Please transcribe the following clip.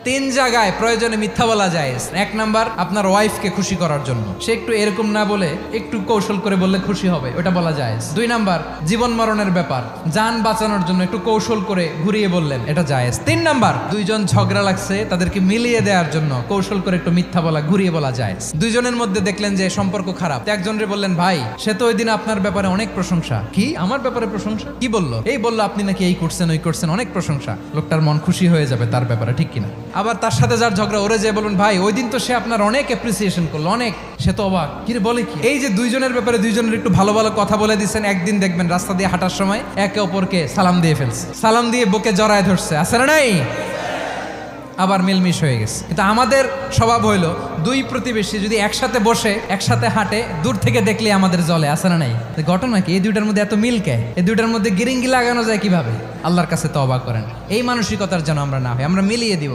তিন জায়গায় প্রয়োজনে মিথ্যা বলা যায়। এক নাম্বার, আপনার ওয়াইফকে খুশি করার জন্য, সে একটু এরকম না বলে একটু কৌশল করে বললে খুশি হবে, ওটা বলা যায়। দুই নাম্বার, জীবন মরণের ব্যাপার, যান বাঁচানোর জন্য একটু কৌশল করে ঘুরিয়ে বললেন, এটা জায়েজ। তিন নাম্বার, দুইজন ঝগড়া লাগছে তাদেরকে মিলিয়ে দেওয়ার জন্য কৌশল করে একটু মিথ্যা বলা, ঘুরিয়ে বলা যায়। দুইজনের মধ্যে দেখলেন যে সম্পর্ক খারাপ, একজনরে বললেন, ভাই সে তো ওই দিন আপনার ব্যাপারে অনেক প্রশংসা। কি আমার ব্যাপারে প্রশংসা? কি বললো? এই বললো আপনি নাকি এই করছেন ওই করছেন, অনেক প্রশংসা। লোকটার মন খুশি হয়ে যাবে তার ব্যাপারে, ঠিক কিনা? আবার তার সাথে যার ঝগড়া, ওরে যে বলুন, ভাই ওই দিন তো সে আপনার অনেক অ্যাপ্রিসিয়েশন করলো, অনেক। সে তো অবাক, কি রে বলে কি? এই যে দুইজনের ব্যাপারে দুইজনের একটু ভালো ভালো কথা বলে দিচ্ছেন, একদিন দেখবেন রাস্তা দিয়ে হাঁটার সময় একে অপরকে সালাম দিয়ে ফেলছে, সালাম দিয়ে বুকে জড়ায় ধরছে, আছে না নাই? আবার মিলমিশ হয়ে গেছে। কিন্তু আমাদের স্বভাব হইলো, দুই প্রতিবেশী যদি একসাথে বসে একসাথে হাঁটে, দূর থেকে দেখলে আমাদের জলে, আছে না নাই? ঘটনা কি? এই দুইটার মধ্যে এত মিল কে? এই দুইটার মধ্যে গিরিঙ্গি লাগানো যায় কিভাবে? আল্লাহর কাছে তওবা করেন, এই মানসিকতার যেন আমরা না হয়, আমরা মিলিয়ে দিব।